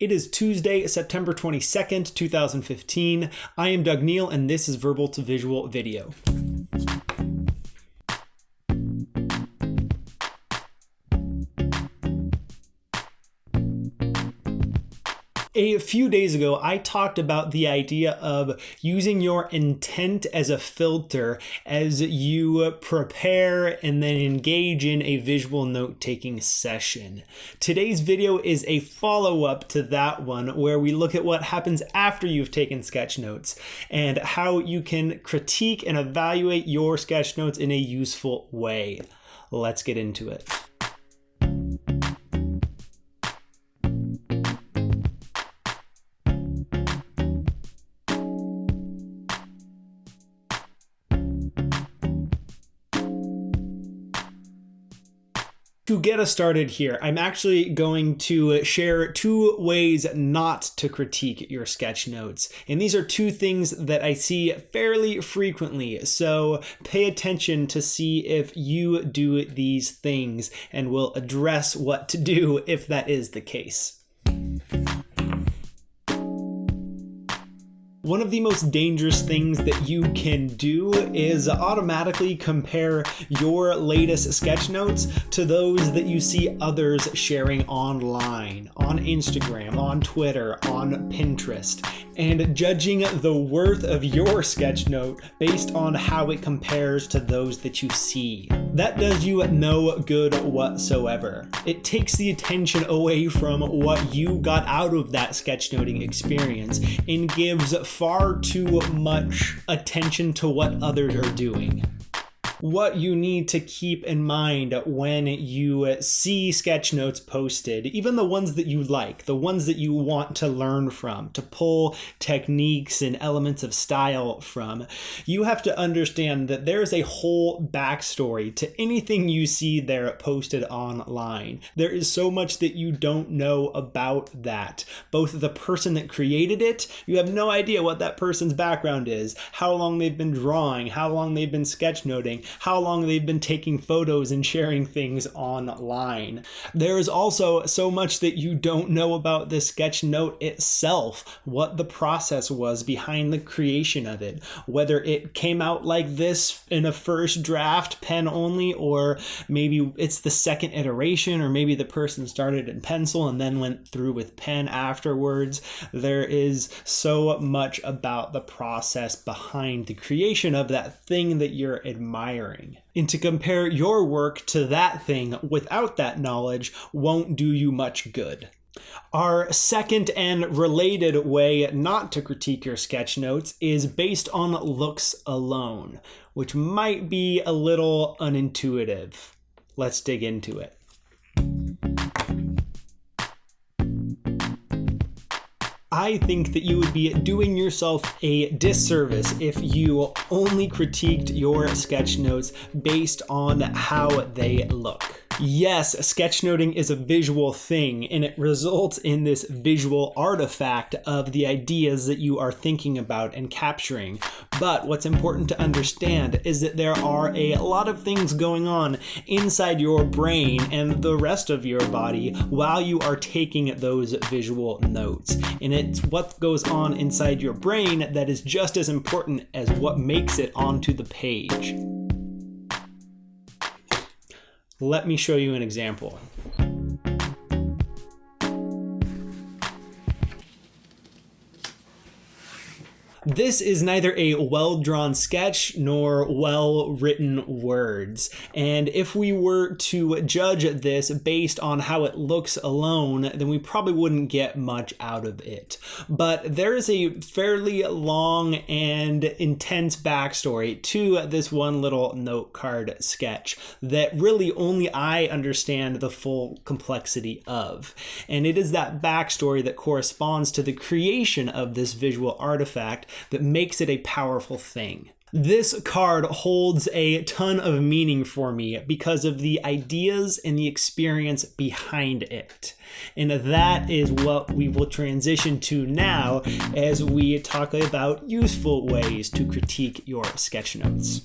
It is Tuesday, September 22nd, 2015. I am Doug Neill, and this is Verbal to Visual Video. A few days ago, I talked about the idea of using your intent as a filter as you prepare and then engage in a visual note-taking session. Today's video is a follow-up to that one, where we look at what happens after you've taken sketch notes and how you can critique and evaluate your sketch notes in a useful way. Let's get into it. To get us started here, I'm actually going to share two ways not to critique your sketch notes. And these are two things that I see fairly frequently. So pay attention to see if you do these things, and we'll address what to do if that is the case. One of the most dangerous things that you can do is automatically compare your latest sketch notes to those that you see others sharing online, on Instagram, on Twitter, on Pinterest, and judging the worth of your sketch note based on how it compares to those that you see. That does you no good whatsoever. It takes the attention away from what you got out of that sketchnoting experience and gives far too much attention to what others are doing. What you need to keep in mind when you see sketch notes posted, even the ones that you like, the ones that you want to learn from, to pull techniques and elements of style from, you have to understand that there is a whole backstory to anything you see there posted online. There is so much that you don't know about that. Both the person that created it, you have no idea what that person's background is, how long they've been drawing, how long they've been sketchnoting, how long they've been taking photos and sharing things online. There is also so much that you don't know about the sketch note itself, what the process was behind the creation of it, whether it came out like this in a first draft, pen only, or maybe it's the second iteration, or maybe the person started in pencil and then went through with pen afterwards. There is so much about the process behind the creation of that thing that you're admiring. And to compare your work to that thing without that knowledge won't do you much good. Our second and related way not to critique your sketch notes is based on looks alone, which might be a little unintuitive. Let's dig into it. I think that you would be doing yourself a disservice if you only critiqued your sketch notes based on how they look. Yes, sketchnoting is a visual thing, and it results in this visual artifact of the ideas that you are thinking about and capturing. But what's important to understand is that there are a lot of things going on inside your brain and the rest of your body while you are taking those visual notes. And it's what goes on inside your brain that is just as important as what makes it onto the page. Let me show you an example. This is neither a well-drawn sketch nor well-written words. And if we were to judge this based on how it looks alone, then we probably wouldn't get much out of it. But there is a fairly long and intense backstory to this one little note card sketch that really only I understand the full complexity of. And it is that backstory that corresponds to the creation of this visual artifact that makes it a powerful thing. This card holds a ton of meaning for me because of the ideas and the experience behind it. And that is what we will transition to now as we talk about useful ways to critique your sketch notes.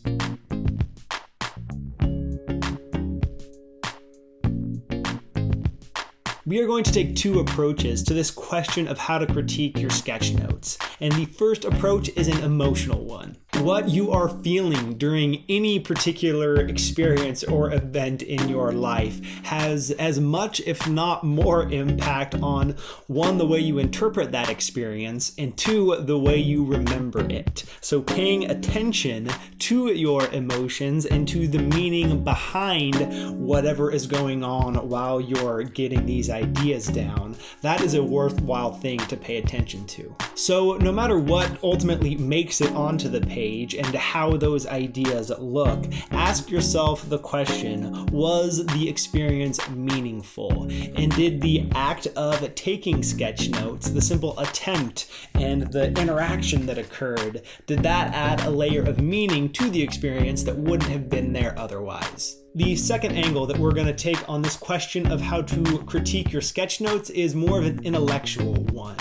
We are going to take two approaches to this question of how to critique your sketch notes. And the first approach is an emotional one. What you are feeling during any particular experience or event in your life has as much, if not more, impact on one, the way you interpret that experience, and two, the way you remember it. So paying attention to your emotions and to the meaning behind whatever is going on while you're getting these ideas down, that is a worthwhile thing to pay attention to. So no matter what ultimately makes it onto the page and how those ideas look, ask yourself the question, was the experience meaningful? And did the act of taking sketch notes, the simple attempt and the interaction that occurred, did that add a layer of meaning to the experience that wouldn't have been there otherwise? The second angle that we're going to take on this question of how to critique your sketch notes is more of an intellectual one.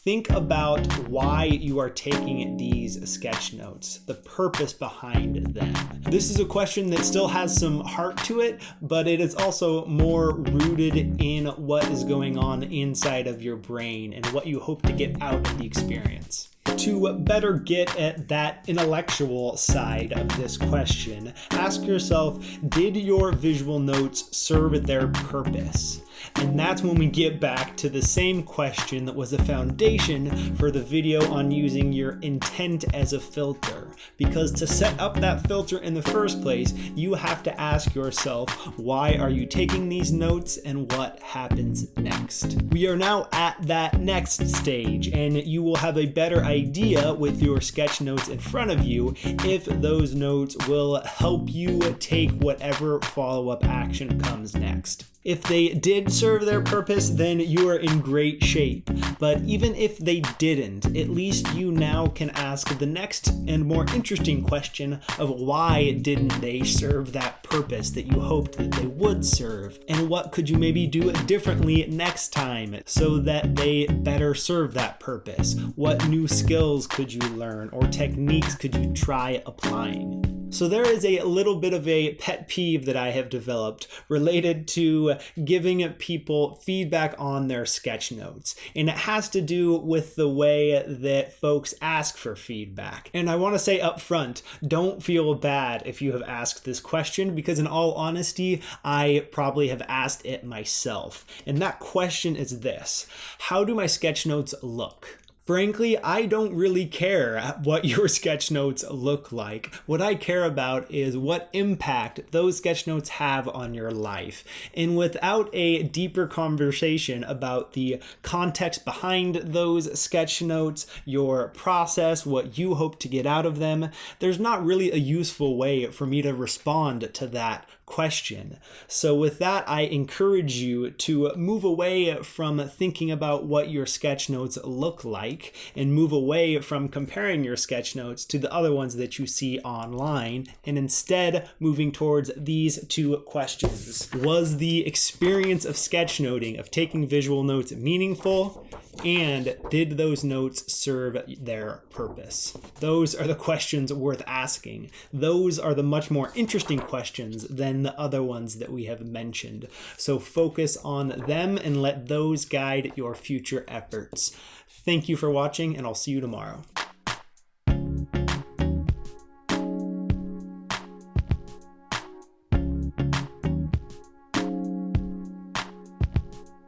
Think about why you are taking these sketch notes, the purpose behind them. This is a question that still has some heart to it, but it is also more rooted in what is going on inside of your brain and what you hope to get out of the experience. To better get at that intellectual side of this question, ask yourself, did your visual notes serve their purpose? And that's when we get back to the same question that was the foundation for the video on using your intent as a filter. Because to set up that filter in the first place, you have to ask yourself, why are you taking these notes and what happens next? We are now at that next stage, and you will have a better idea with your sketch notes in front of you if those notes will help you take whatever follow-up action comes next. If they did serve their purpose, then you are in great shape. But even if they didn't, at least you now can ask the next and more interesting question of why didn't they serve that purpose that you hoped that they would serve? And what could you maybe do differently next time so that they better serve that purpose? What new skills could you learn or techniques could you try applying? So there is a little bit of a pet peeve that I have developed related to giving people feedback on their sketch notes. And it has to do with the way that folks ask for feedback. And I want to say up front, don't feel bad if you have asked this question, because in all honesty, I probably have asked it myself. And that question is this: how do my sketch notes look? Frankly, I don't really care what your sketch notes look like. What I care about is what impact those sketch notes have on your life. And without a deeper conversation about the context behind those sketch notes, your process, what you hope to get out of them, there's not really a useful way for me to respond to that question. So with that, I encourage you to move away from thinking about what your sketch notes look like and move away from comparing your sketch notes to the other ones that you see online, and instead moving towards these two questions. Was the experience of sketchnoting, of taking visual notes, meaningful? And did those notes serve their purpose? Those are the questions worth asking. Those are the much more interesting questions than the other ones that we have mentioned. So focus on them and let those guide your future efforts. Thank you for watching, and I'll see you tomorrow.